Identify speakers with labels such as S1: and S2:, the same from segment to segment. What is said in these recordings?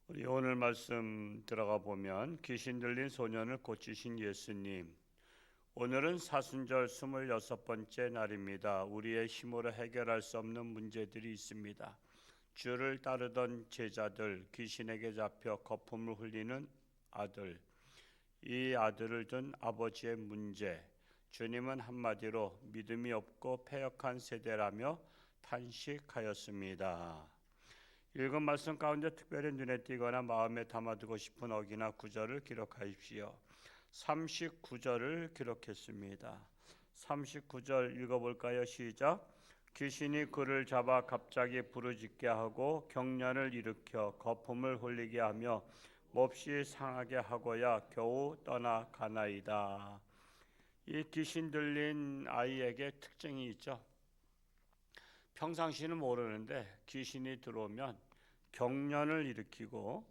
S1: 우리 오늘 말씀 들어가 보면 귀신 들린 소년을 고치신 예수님. 오늘은 사순절 26번째 날입니다. 우리의 힘으로 해결할 수 없는 문제들이 있습니다. 주를 따르던 제자들, 귀신에게 잡혀 거품을 흘리는 아들, 이 아들을 둔 아버지의 문제. 주님은 한마디로 믿음이 없고 패역한 세대라며 탄식하였습니다. 읽은 말씀 가운데 특별히 눈에 띄거나 마음에 담아두고 싶은 어기나 구절을 기록하십시오. 39절을 기록했습니다. 39절 읽어볼까요? 시작. 귀신이 그를 잡아 갑자기 부르짖게 하고 경련을 일으켜 거품을 흘리게 하며 몹시 상하게 하고야 겨우 떠나가나이다. 이 귀신 들린 아이에게 특징이 있죠. 평상시는 모르는데 귀신이 들어오면 경련을 일으키고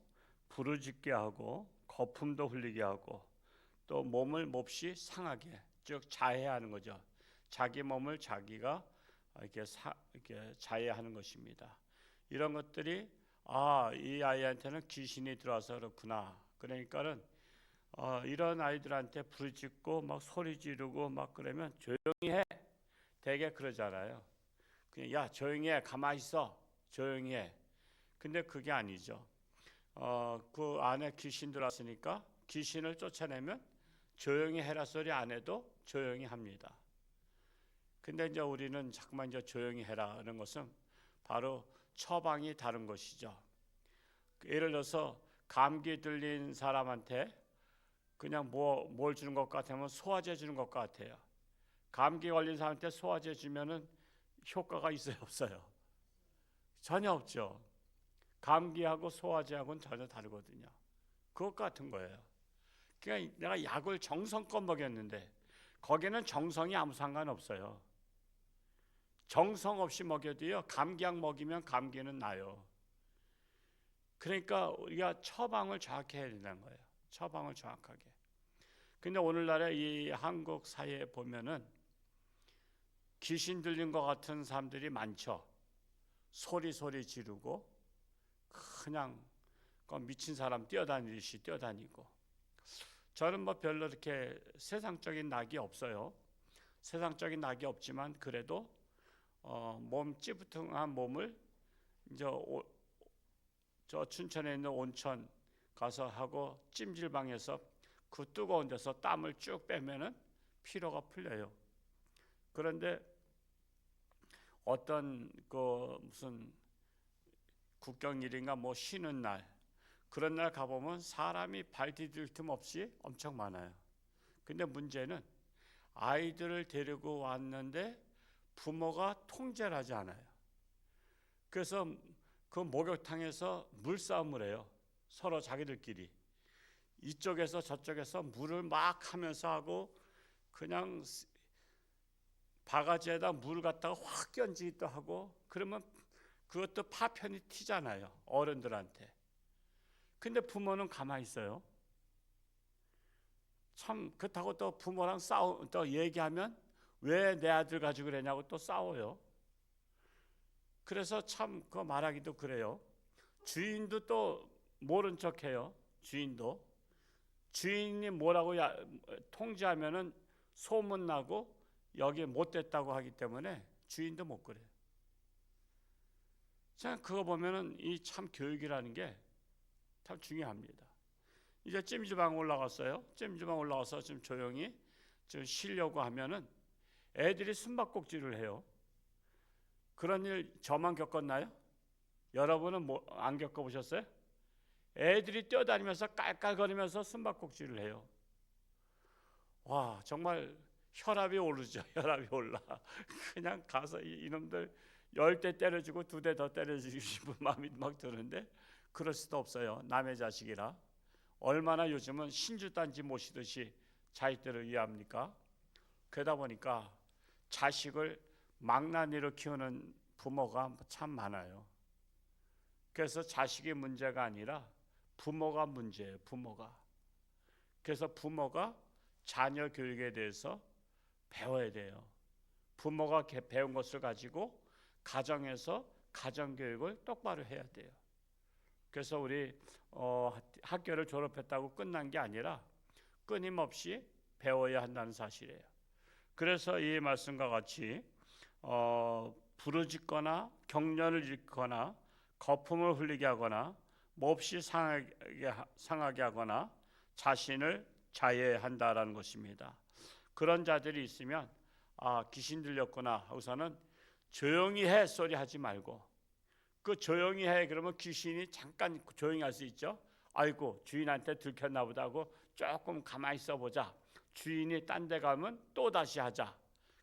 S1: 부르짖게 하고 거품도 흘리게 하고 또 몸을 몹시 상하게, 즉 자해하는 거죠. 자기 몸을 자기가 이렇게 자해하는 것입니다. 이런 것들이 이 아이한테는 귀신이 들어와서 그렇구나. 그러니까는 이런 아이들한테 부르짖고 막 소리 지르고 막 그러면 조용히 해. 되게 그러잖아요. 그냥 야 조용히 해, 가만히 있어, 조용히 해. 근데 그게 아니죠. 그 안에 귀신 들어왔으니까 귀신을 쫓아내면 조용히 해라 소리 안 해도 조용히 합니다. 근데 이제 우리는 자꾸만 이제 조용히 해라는 것은 바로 처방이 다른 것이죠. 예를 들어서 감기 들린 사람한테 그냥 뭘 주는 것 같으면 소화제 주는 것 같아요. 감기 걸린 사람한테 소화제 주면은 효과가 있어요, 없어요? 전혀 없죠. 감기하고 소화제하고는 전혀 다르거든요. 그것 같은 거예요. 그러니까 내가 약을 정성껏 먹였는데 거기는 정성이 아무 상관없어요. 정성 없이 먹여도요, 감기약 먹이면 감기는 나요. 그러니까 우리가 처방을 정확히 해야 된다는 거예요. 처방을 정확하게. 근데 오늘날의 이 한국 사회에 보면은 귀신 들린 것 같은 사람들이 많죠. 소리 지르고 그냥 미친 사람 뛰어다니듯이 뛰어다니고. 저는 뭐 별로 이렇게 세상적인 낙이 없어요. 세상적인 낙이 없지만 그래도 몸 찌뿌둥한 몸을 이제 저 춘천에 있는 온천 가서 하고 찜질방에서 그 뜨거운 데서 땀을 쭉 빼면은 피로가 풀려요. 그런데 어떤 그 무슨 국경일인가 뭐 쉬는 날, 그런 날 가보면 사람이 발 디딜 틈 없이 엄청 많아요. 근데 문제는 아이들을 데리고 왔는데 부모가 통제를 하지 않아요. 그래서 그 목욕탕에서 물싸움을 해요. 서로 자기들끼리 이쪽에서 저쪽에서 물을 막 하면서 하고, 그냥 바가지에다 물 갖다가 확 끼얹기도 하고. 그러면 그것도 파편이 튀잖아요, 어른들한테. 근데 부모는 가만히 있어요. 참 그렇다고 또 부모랑 또 얘기하면 왜 내 아들 가지고 그러냐고 또 싸워요. 그래서 참 그 말하기도 그래요. 주인도 또 모른 척해요. 주인이 뭐라고 통지하면은 소문 나고 여기 못 됐다고 하기 때문에 주인도 못 그래요. 자, 그거 보면은 이 참 교육이라는 게 참 중요합니다. 이제 찜질방 올라갔어요. 찜질방 올라가서 좀 조용히 좀 쉬려고 하면은 애들이 숨바꼭질을 해요. 그런 일 저만 겪었나요? 여러분은 안 겪어보셨어요? 애들이 뛰어다니면서 깔깔거리면서 숨바꼭질을 해요. 와, 정말 혈압이 오르죠. 혈압이 올라. 그냥 가서 이놈들 10대 때려주고 2대 더 때려주고 싶은 마음이 막 드는데 그럴 수도 없어요. 남의 자식이라. 얼마나 요즘은 신주단지 모시듯이 자식들을 위합니까? 그러다 보니까 자식을 망나니로 키우는 부모가 참 많아요. 그래서 자식이 문제가 아니라 부모가 문제예요. 부모가. 그래서 부모가 자녀 교육에 대해서 배워야 돼요. 부모가 배운 것을 가지고 가정에서 가정교육을 똑바로 해야 돼요. 그래서 우리 학교를 졸업했다고 끝난 게 아니라 끊임없이 배워야 한다는 사실이에요. 그래서 이 말씀과 같이 부르짖거나 경련을 일으키거나 거품을 흘리게 하거나 몹시 상하게 하거나 자신을 자해한다라는 것입니다. 그런 자들이 있으면 귀신 들렸구나 하고서는 조용히 해 소리 하지 말고, 그 조용히 해 그러면 귀신이 잠깐 조용히 할 수 있죠. 아이고 주인한테 들켰나 보다 하고 조금 가만히 있어 보자. 주인이 딴 데 가면 또 다시 하자.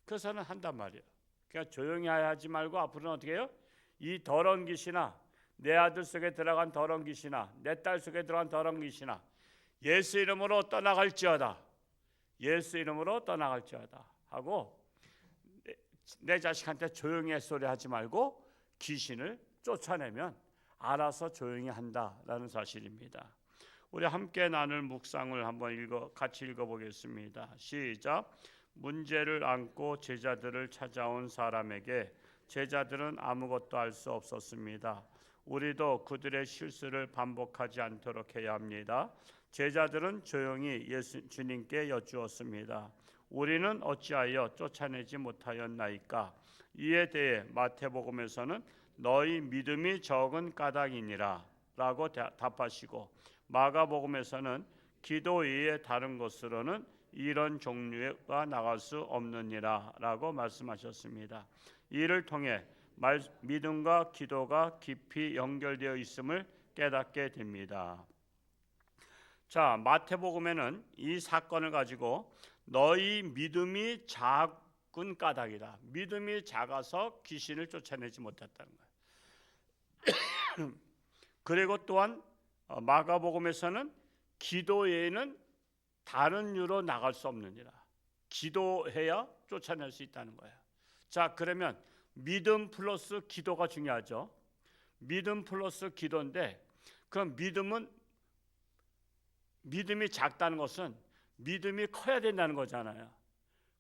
S1: 그래서는 한단 말이에요. 그러니까 조용히 하지 말고 앞으로는 어떻게 해요? 이 더러운 귀신아, 내 아들 속에 들어간 더러운 귀신아, 내 딸 속에 들어간 더러운 귀신아, 예수 이름으로 떠나갈지어다. 예수 이름으로 떠나갈지어다 하고 내 자식한테 조용히 해 소리 하지 말고 귀신을 쫓아내면 알아서 조용히 한다라는 사실입니다. 우리 함께 나눌 묵상을 한번 같이 읽어보겠습니다. 시작. 문제를 안고 제자들을 찾아온 사람에게 제자들은 아무것도 알 수 없었습니다. 우리도 그들의 실수를 반복하지 않도록 해야 합니다. 제자들은 조용히 주님께 여쭈었습니다. 우리는 어찌하여 쫓아내지 못하였나이까? 이에 대해 마태복음에서는 너희 믿음이 적은 까닭이니라 라고 답하시고, 마가복음에서는 기도 외에 다른 것으로는 이런 종류가 나갈 수 없느니라 라고 말씀하셨습니다. 이를 통해 믿음과 기도가 깊이 연결되어 있음을 깨닫게 됩니다. 자, 마태복음에는 이 사건을 가지고 너희 믿음이 작은 까닭이다. 믿음이 작아서 귀신을 쫓아내지 못했다는 거예요. 그리고 또한 마가복음에서는 기도 외에는 다른 이유로 나갈 수 없느니라. 기도해야 쫓아낼 수 있다는 거예요. 자, 그러면 믿음 플러스 기도가 중요하죠. 믿음 플러스 기도인데, 그럼 믿음이 작다는 것은 믿음이 커야 된다는 거잖아요.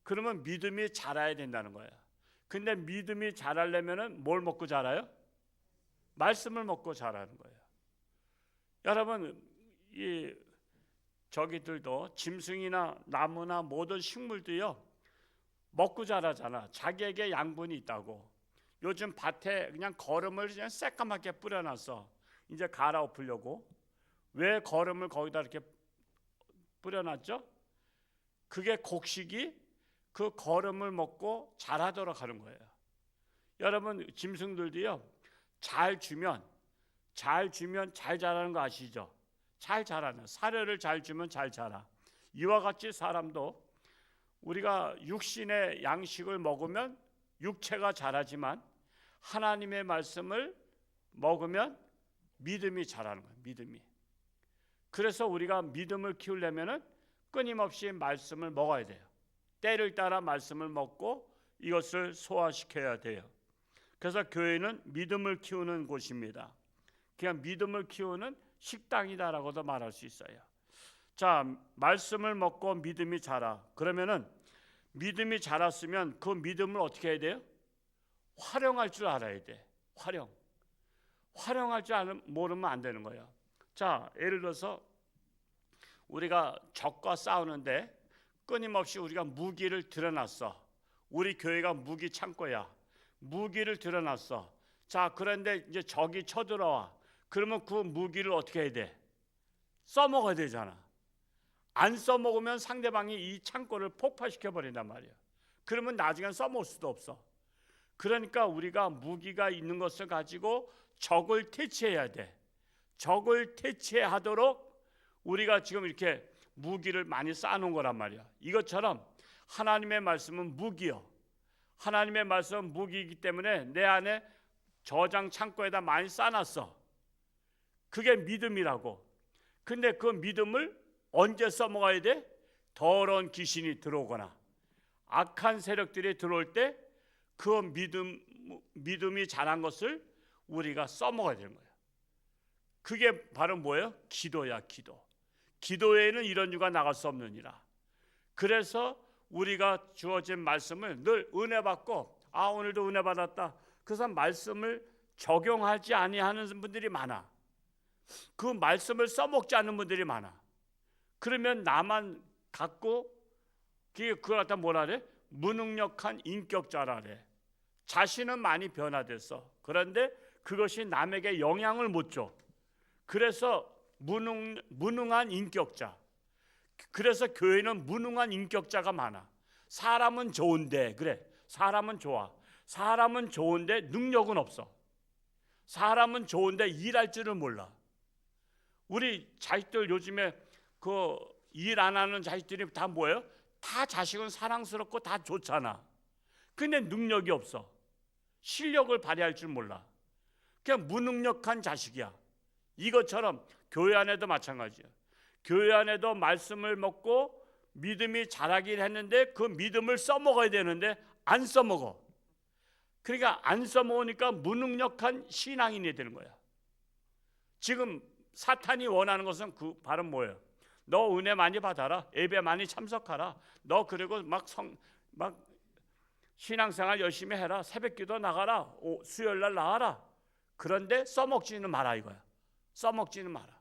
S1: 그러면 믿음이 자라야 된다는 거예요. 근데 믿음이 자라려면은 뭘 먹고 자라요? 말씀을 먹고 자라는 거예요. 여러분, 이 저기들도 짐승이나 나무나 모든 식물도요 먹고 자라잖아. 자기에게 양분이 있다고. 요즘 밭에 그냥 거름을 그냥 새까맣게 뿌려놨어. 이제 갈아엎으려고. 왜 거름을 거기다 이렇게 뿌려놨죠? 그게 곡식이 그 거름을 먹고 자라도록 하는 거예요. 여러분, 짐승들도요 잘 주면 잘 자라는 거 아시죠? 잘 자라는, 사료를 잘 주면 잘 자라. 이와 같이 사람도 우리가 육신의 양식을 먹으면 육체가 자라지만 하나님의 말씀을 먹으면 믿음이 자라는 거예요. 믿음이. 그래서 우리가 믿음을 키우려면은 끊임없이 말씀을 먹어야 돼요. 때를 따라 말씀을 먹고 이것을 소화시켜야 돼요. 그래서 교회는 믿음을 키우는 곳입니다. 그냥 믿음을 키우는 식당이다라고도 말할 수 있어요. 자, 말씀을 먹고 믿음이 자라. 그러면은 믿음이 자랐으면 그 믿음을 어떻게 해야 돼요? 활용할 줄 알아야 돼. 활용할 줄 모르면 안 되는 거예요. 자, 예를 들어서 우리가 적과 싸우는데 끊임없이 우리가 무기를 들여놨어. 우리 교회가 무기 창고야. 무기를 들여놨어. 자, 그런데 이제 적이 쳐들어와. 그러면 그 무기를 어떻게 해야 돼? 써먹어야 되잖아. 안 써먹으면 상대방이 이 창고를 폭파시켜 버린단 말이야. 그러면 나중엔 써먹을 수도 없어. 그러니까 우리가 무기가 있는 것을 가지고 적을 퇴치해야 돼. 적을 퇴치하도록 우리가 지금 이렇게 무기를 많이 쌓아놓은 거란 말이야. 이것처럼 하나님의 말씀은 무기요. 하나님의 말씀은 무기이기 때문에 내 안에 저장 창고에다 많이 쌓아놨어. 그게 믿음이라고. 근데 그 믿음을 언제 써먹어야 돼? 더러운 귀신이 들어오거나 악한 세력들이 들어올 때 그 믿음이 자란 것을 우리가 써먹어야 되는 거예요. 그게 바로 뭐예요? 기도야, 기도. 기도에는 이런 유가 나갈 수 없느니라. 그래서 우리가 주어진 말씀을 늘 은혜 받고, 오늘도 은혜 받았다. 그래서 말씀을 적용하지 아니하는 분들이 많아. 그 말씀을 써먹지 않는 분들이 많아. 그러면 나만 갖고 그걸 갖다 뭐라 그래? 무능력한 인격자라래. 자신은 많이 변화됐어. 그런데 그것이 남에게 영향을 못 줘. 그래서 무능한 인격자. 그래서 교회는 무능한 인격자가 많아. 사람은 좋은데, 그래, 사람은 좋아. 사람은 좋은데 능력은 없어. 사람은 좋은데 일할 줄을 몰라. 우리 자식들 요즘에 그 일 안 하는 자식들이 다 뭐예요? 다 자식은 사랑스럽고 다 좋잖아. 근데 능력이 없어. 실력을 발휘할 줄 몰라. 그냥 무능력한 자식이야. 이것처럼 교회 안에도 마찬가지야. 교회 안에도 말씀을 먹고 믿음이 자라긴 했는데 그 믿음을 써먹어야 되는데 안 써먹어. 그러니까 안 써먹으니까 무능력한 신앙인이 되는 거야. 지금 사탄이 원하는 것은 그 바로 뭐예요? 너 은혜 많이 받아라. 예배 많이 참석하라. 너 그리고 막 신앙생활 열심히 해라. 새벽기도 나가라. 수요일날 나와라. 그런데 써먹지는 마라 이거야. 써먹지는 마라.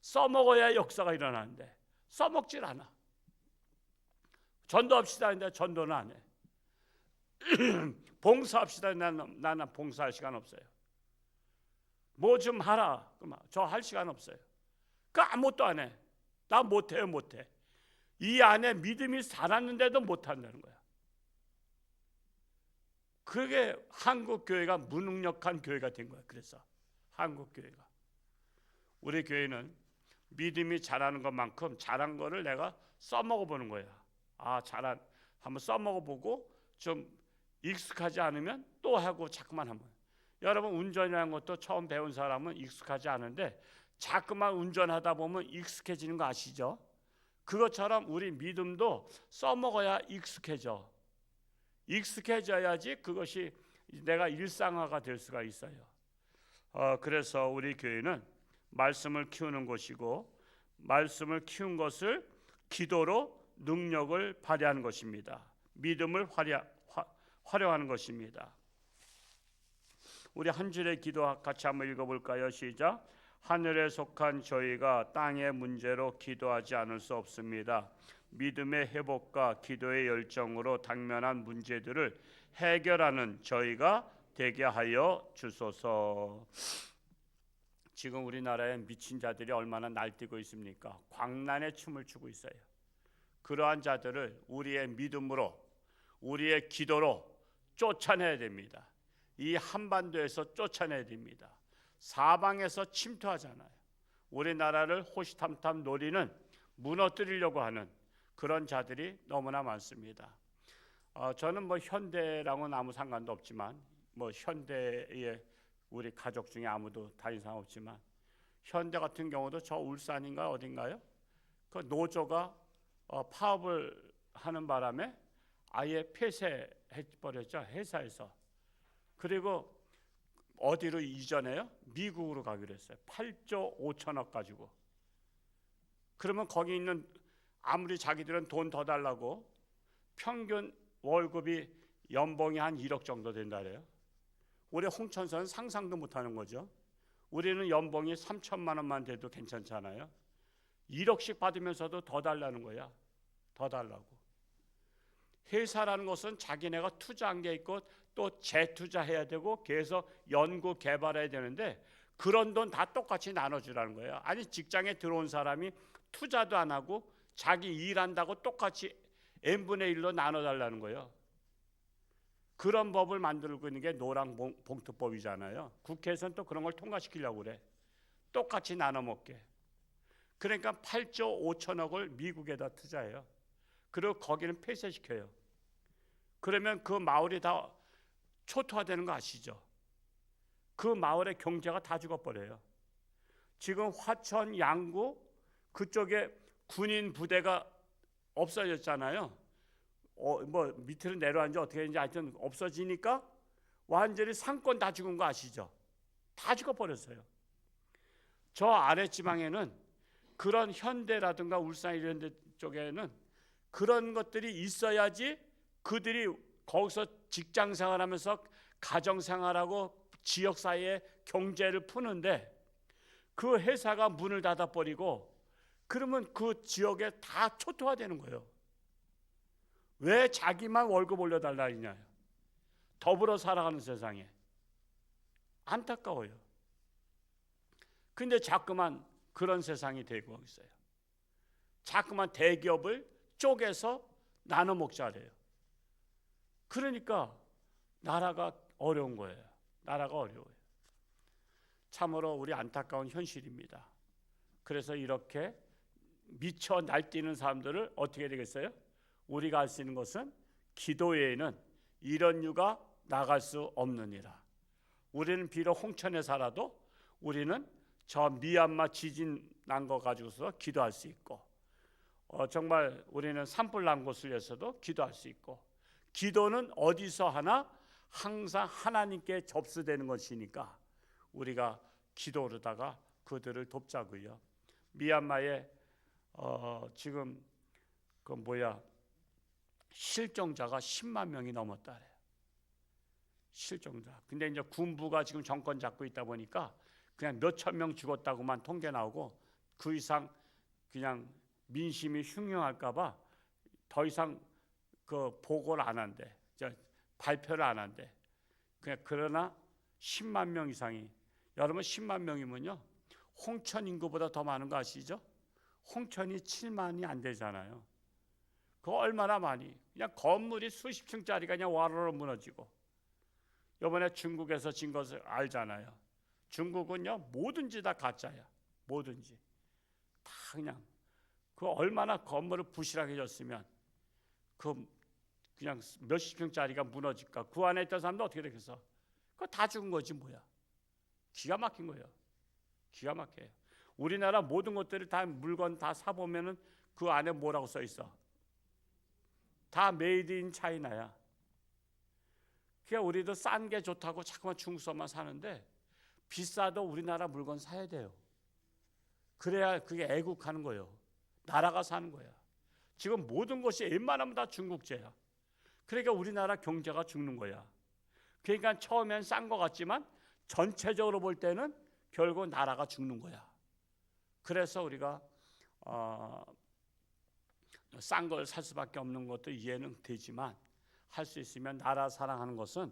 S1: 써먹어야 역사가 일어나는데 써먹질 않아. 전도합시다 했는데 전도는 안 해. 봉사합시다. 나는 봉사할 시간 없어요. 뭐 좀 하라. 저 할 시간 없어요. 그 아무것도 안 해. 나 못해요. 이 안에 믿음이 살았는데도 못한다는 거야. 그게 한국 교회가 무능력한 교회가 된 거야. 그래서 한국 교회가, 우리 교회는 믿음이 자라는 것만큼 자란 거를 내가 써먹어 보는 거야. 한번 써먹어 보고 좀 익숙하지 않으면 또 하고 자꾸만 하면. 여러분 운전이라는 것도 처음 배운 사람은 익숙하지 않은데 자꾸만 운전하다 보면 익숙해지는 거 아시죠? 그것처럼 우리 믿음도 써먹어야 익숙해져. 익숙해져야지 그것이 내가 일상화가 될 수가 있어요. 그래서 우리 교회는 말씀을 키우는 곳이고 말씀을 키운 것을 기도로 능력을 발휘하는 것입니다. 믿음을 활용하는 것입니다. 우리 한 줄의 기도 같이 한번 읽어볼까요? 시작. 하늘에 속한 저희가 땅의 문제로 기도하지 않을 수 없습니다. 믿음의 회복과 기도의 열정으로 당면한 문제들을 해결하는 저희가 되게 하여 주소서. 지금 우리나라에 미친 자들이 얼마나 날뛰고 있습니까? 광란의 춤을 추고 있어요. 그러한 자들을 우리의 믿음으로, 우리의 기도로 쫓아내야 됩니다. 이 한반도에서 쫓아내야 됩니다. 사방에서 침투하잖아요. 우리나라를 호시탐탐 노리는, 무너뜨리려고 하는 그런 자들이 너무나 많습니다. 저는 뭐 현대랑은 아무 상관도 없지만, 뭐 현대에 우리 가족 중에 아무도 다닌 사람 없지만, 현대 같은 경우도 저 울산인가 어딘가요? 그 노조가 파업을 하는 바람에 아예 폐쇄해버렸죠, 회사에서. 그리고 어디로 이전해요? 미국으로 가기로 했어요. 8조 5천억 가지고. 그러면 거기 있는, 아무리 자기들은 돈 더 달라고, 평균 월급이 연봉이 한 1억 정도 된다 그래요. 우리 홍천선은 상상도 못하는 거죠. 우리는 연봉이 3천만 원만 돼도 괜찮잖아요. 1억씩 받으면서도 더 달라는 거야. 더 달라고. 회사라는 것은 자기네가 투자한 게 있고 또 재투자해야 되고 계속 연구 개발해야 되는데 그런 돈 다 똑같이 나눠주라는 거예요. 아니 직장에 들어온 사람이 투자도 안 하고 자기 일한다고 똑같이 n분의 1로 나눠달라는 거예요. 그런 법을 만들고 있는 게 노랑봉투법이잖아요. 국회에서는 또 그런 걸 통과시키려고 그래. 똑같이 나눠 먹게. 그러니까 8조 5천억을 미국에다 투자해요. 그리고 거기는 폐쇄시켜요. 그러면 그 마을이 다 초토화되는 거 아시죠? 그 마을의 경제가 다 죽어버려요. 지금 화천, 양구 그쪽에 군인 부대가 없어졌잖아요. 뭐 밑으로 내려앉아 어떻게 되는지 하여튼 없어지니까 완전히 상권 다 죽은 거 아시죠? 다 죽어버렸어요. 저 아랫지방에는 그런 현대라든가 울산 이런 데 쪽에는 그런 것들이 있어야지 그들이 거기서 직장 생활하면서 가정 생활하고 지역 사회의 경제를 푸는데 그 회사가 문을 닫아버리고 그러면 그 지역에 다 초토화되는 거예요. 왜 자기만 월급 올려달라 하냐. 더불어 살아가는 세상에 안타까워요. 근데 자꾸만 그런 세상이 되고 있어요. 자꾸만 대기업을 쪼개서 나눠 먹자래요. 그러니까 나라가 어려운 거예요. 나라가 어려워요. 참으로 우리 안타까운 현실입니다. 그래서 이렇게 미쳐 날뛰는 사람들을 어떻게 되겠어요? 우리가 할 수 있는 것은 기도 외에는 이런 유가 나갈 수 없느니라. 우리는 비록 홍천에 살아도 우리는 저 미얀마 지진 난 거 가지고서 기도할 수 있고, 정말 우리는 산불 난 곳을 위해서도 기도할 수 있고, 기도는 어디서 하나 항상 하나님께 접수되는 것이니까 우리가 기도로다가 그들을 돕자고요. 미얀마에 지금 실종자가 10만 명이 넘었다래요. 실종자. 근데 이제 군부가 지금 정권 잡고 있다 보니까 그냥 몇천 명 죽었다고만 통계 나오고 그 이상 그냥 민심이 흉흉할까봐 더 이상 그 보고를 안 한대. 발표를 안 한대. 그냥 그러나 10만 명 이상이, 여러분 10만 명이면요 홍천 인구보다 더 많은 거 아시죠? 홍천이 7만이 안 되잖아요. 그 얼마나 많이, 그냥 건물이 수십 층짜리가 그냥 와르르 무너지고. 이번에 중국에서 진 것을 알잖아요. 중국은요 뭐든지 다 가짜야. 뭐든지 다 그냥 그 얼마나 건물을 부실하게 졌으면 그냥 몇십 평짜리가 무너질까. 그 안에 있던 사람도 어떻게 되겠어? 그거 다 죽은 거지 뭐야. 기가 막힌 거예요. 기가 막혀요. 우리나라 모든 것들을 다 물건 다 사보면은 그 안에 뭐라고 써 있어? 다 메이드 인 차이나야. 그러니까 우리도 싼 게 좋다고 자꾸만 중국서만 사는데 비싸도 우리나라 물건 사야 돼요. 그래야 그게 애국하는 거예요. 나라가 사는 거야. 지금 모든 것이 웬만하면 다 중국제야. 그러니까 우리나라 경제가 죽는 거야. 그러니까 처음엔 싼 거 같지만 전체적으로 볼 때는 결국 나라가 죽는 거야. 그래서 우리가 싼 걸 살 수밖에 없는 것도 이해는 되지만 할 수 있으면 나라 사랑하는 것은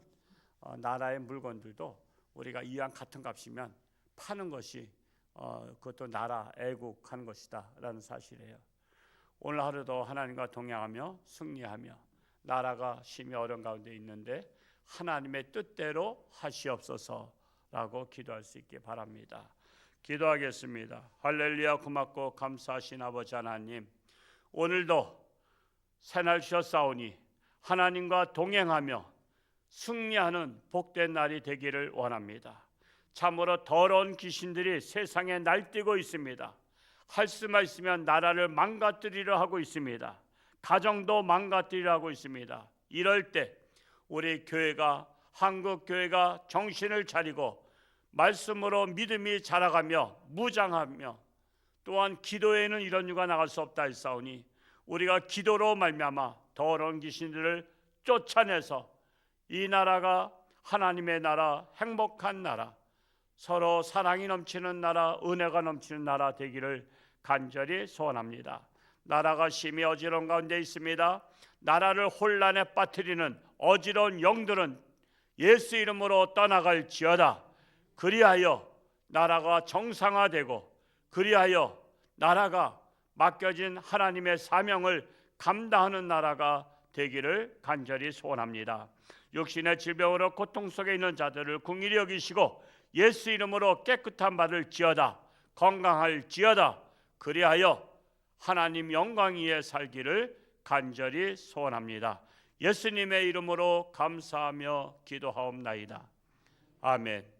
S1: 나라의 물건들도 우리가 이왕 같은 값이면 파는 것이 그것도 나라 애국하는 것이다 라는 사실이에요. 오늘 하루도 하나님과 동행하며 승리하며 나라가 심히 어려운 가운데 있는데 하나님의 뜻대로 하시옵소서라고 기도할 수 있게 바랍니다. 기도하겠습니다. 할렐루야. 고맙고 감사하신 아버지 하나님, 오늘도 새날 주셨사오니 하나님과 동행하며 승리하는 복된 날이 되기를 원합니다. 참으로 더러운 귀신들이 세상에 날뛰고 있습니다. 할 수만 있으면 나라를 망가뜨리려 하고 있습니다. 가정도 망가뜨리려 하고 있습니다. 이럴 때 우리 교회가, 한국 교회가 정신을 차리고 말씀으로 믿음이 자라가며 무장하며 또한 기도에는 이런 유가 나갈 수 없다 했사오니 우리가 기도로 말미암아 더러운 귀신들을 쫓아내서 이 나라가 하나님의 나라, 행복한 나라, 서로 사랑이 넘치는 나라, 은혜가 넘치는 나라 되기를 간절히 소원합니다. 나라가 심히 어지러운 가운데 있습니다. 나라를 혼란에 빠뜨리는 어지러운 영들은 예수 이름으로 떠나갈지어다. 그리하여 나라가 정상화되고 그리하여 나라가 맡겨진 하나님의 사명을 감당하는 나라가 되기를 간절히 소원합니다. 육신의 질병으로 고통 속에 있는 자들을 긍휼히 여기시고 예수 이름으로 깨끗한 받을지어다. 건강할지어다. 그리하여 하나님 영광 위에 살기를 간절히 소원합니다. 예수님의 이름으로 감사하며 기도하옵나이다. 아멘.